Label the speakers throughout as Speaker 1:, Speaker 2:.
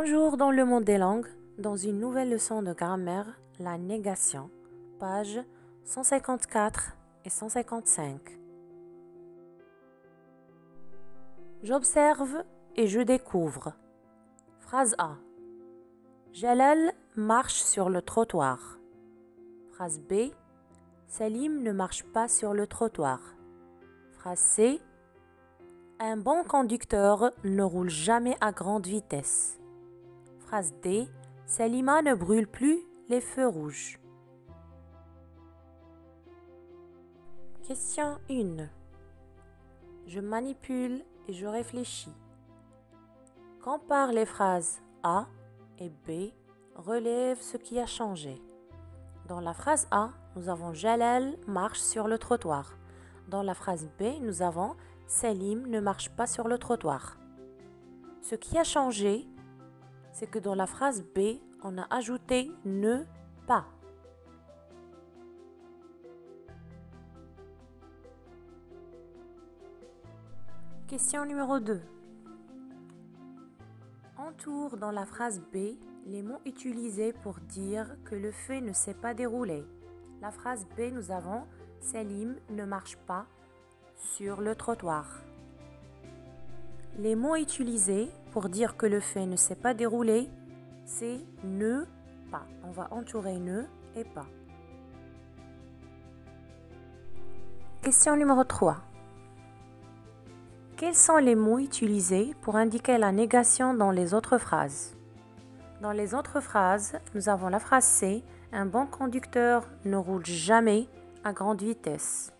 Speaker 1: Bonjour dans le monde des langues, dans une nouvelle leçon de grammaire, la négation, pages 154 et 155. J'observe et je découvre. Phrase A. Jalal marche sur le trottoir. Phrase B. Salim ne marche pas sur le trottoir. Phrase C. Un bon conducteur ne roule jamais à grande vitesse. Phrase D. Salima ne brûle plus les feux rouges. Question 1. Je manipule et je réfléchis. Compare les phrases A et B. Relève ce qui a changé. Dans la phrase A, nous avons Jalal marche sur le trottoir. Dans la phrase B, nous avons Salim ne marche pas sur le trottoir. Ce qui a changé, c'est que dans la phrase B, on a ajouté ne pas. Question numéro 2. Entoure dans la phrase B les mots utilisés pour dire que le fait ne s'est pas déroulé. La phrase B, nous avons Salim ne marche pas sur le trottoir. Les mots utilisés pour dire que le fait ne s'est pas déroulé, c'est ne pas. On va entourer ne et pas. Question numéro 3. Quels sont les mots utilisés pour indiquer la négation dans les autres phrases? Dans les autres phrases, nous avons la phrase C. Un bon conducteur ne roule jamais à grande vitesse.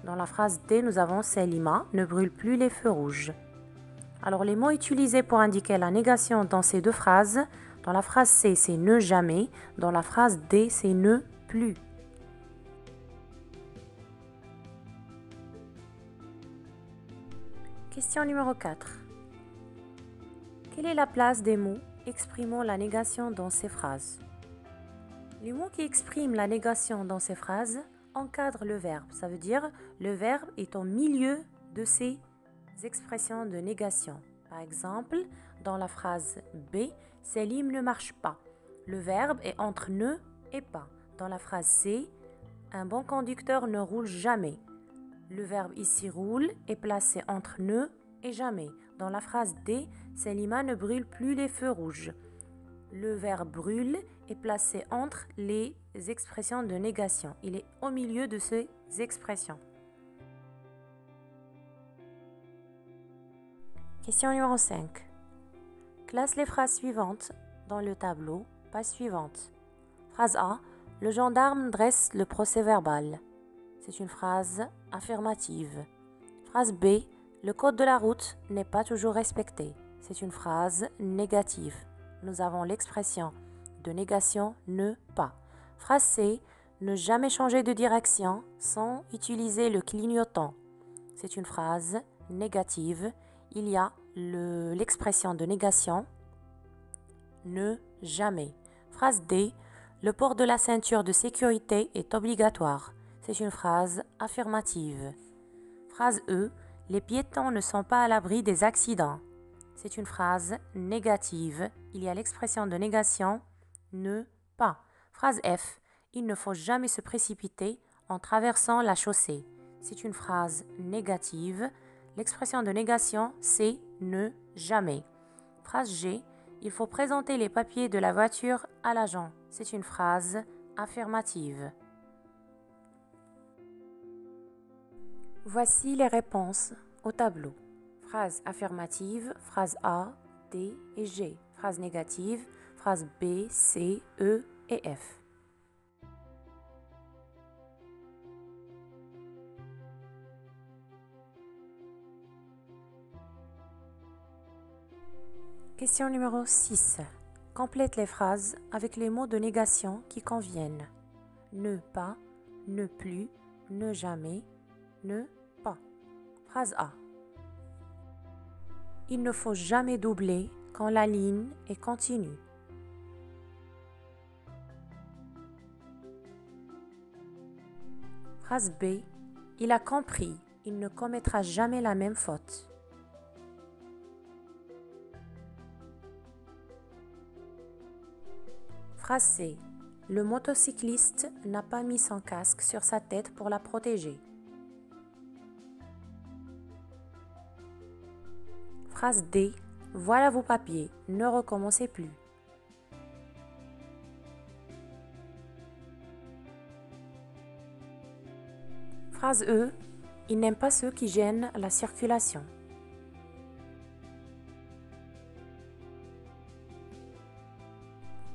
Speaker 1: Dans la phrase D, nous avons Salima ne brûle plus les feux rouges. Alors, les mots utilisés pour indiquer la négation dans ces deux phrases, dans la phrase C, c'est ne jamais. Dans la phrase D, c'est ne plus. Question numéro 4. Quelle est la place des mots exprimant la négation dans ces phrases? Les mots qui expriment la négation dans ces phrases encadrent le verbe. Ça veut dire le verbe est au milieu de ces expressions de négation. Par exemple, dans la phrase B, Salim ne marche pas. Le verbe est entre ne et pas. Dans la phrase C, un bon conducteur ne roule jamais. Le verbe ici roule est placé entre ne et jamais. Dans la phrase D, Salima ne brûle plus les feux rouges. Le verbe brûle est placé entre les expressions de négation. Il est au milieu de ces expressions. Question numéro 5. Classe les phrases suivantes dans le tableau, page suivante. Phrase A. Le gendarme dresse le procès-verbal. C'est une phrase affirmative. Phrase B. Le code de la route n'est pas toujours respecté. C'est une phrase négative. Nous avons l'expression de négation ne pas. Phrase C. Ne jamais changer de direction sans utiliser le clignotant. C'est une phrase négative. Il y a l'expression de négation ne jamais. Phrase D. Le port de la ceinture de sécurité est obligatoire. C'est une phrase affirmative. Phrase E. Les piétons ne sont pas à l'abri des accidents. C'est une phrase négative. Il y a l'expression de négation ne pas. Phrase F. Il ne faut jamais se précipiter en traversant la chaussée. C'est une phrase négative. L'expression de négation, c'est ne jamais. Phrase G. Il faut présenter les papiers de la voiture à l'agent. C'est une phrase affirmative. Voici les réponses au tableau. Phrase affirmative, phrase A, D et G. Phrase négative, phrase B, C, E et F. Question numéro 6. Complète les phrases avec les mots de négation qui conviennent. Ne pas, ne plus, ne jamais, ne pas. Phrase A. Il ne faut jamais doubler quand la ligne est continue. Phrase B. Il a compris, il ne commettra jamais la même faute. Phrase C. Le motocycliste n'a pas mis son casque sur sa tête pour la protéger. Phrase D. Voilà vos papiers, ne recommencez plus. Phrase E. Il n'aime pas ceux qui gênent la circulation.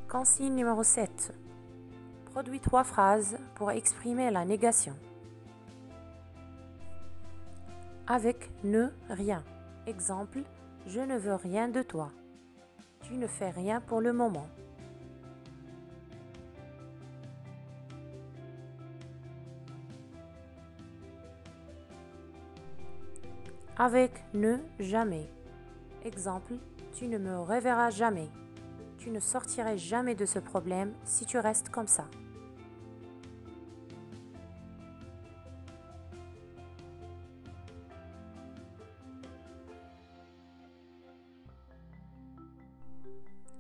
Speaker 1: Consigne numéro 7. Produis 3 phrases pour exprimer la négation. Avec ne, rien. Exemple, je ne veux rien de toi. Tu ne fais rien pour le moment. Avec ne, jamais. Exemple, tu ne me reverras jamais. Tu ne sortirais jamais de ce problème si tu restes comme ça.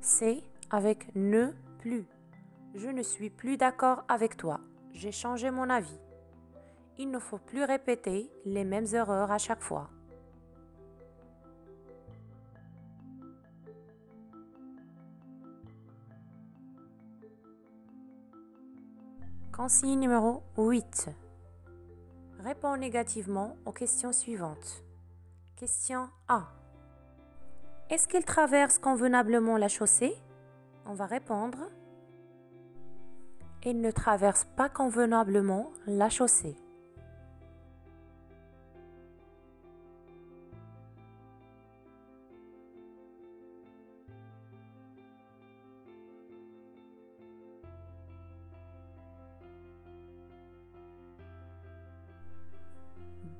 Speaker 1: C. Avec ne, plus. Je ne suis plus d'accord avec toi. J'ai changé mon avis. Il ne faut plus répéter les mêmes erreurs à chaque fois. Consigne numéro 8. Réponds négativement aux questions suivantes. Question A. Est-ce qu'il traverse convenablement la chaussée? On va répondre. Il ne traverse pas convenablement la chaussée.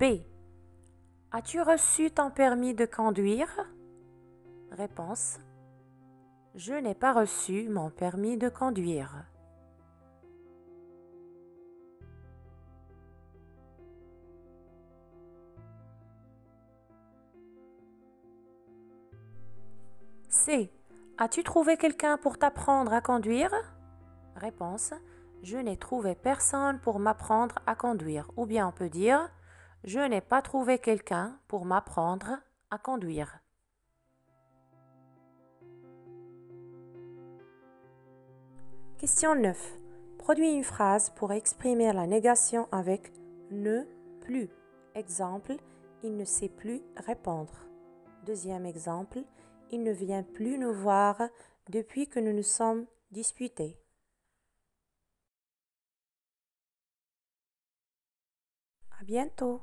Speaker 1: B. As-tu reçu ton permis de conduire? Réponse. Je n'ai pas reçu mon permis de conduire. C. As-tu trouvé quelqu'un pour t'apprendre à conduire? Réponse. Je n'ai trouvé personne pour m'apprendre à conduire. Ou bien on peut dire, je n'ai pas trouvé quelqu'un pour m'apprendre à conduire. Question 9. Produis une phrase pour exprimer la négation avec ne plus. Exemple, il ne sait plus répondre. Deuxième exemple, il ne vient plus nous voir depuis que nous nous sommes disputés. À bientôt.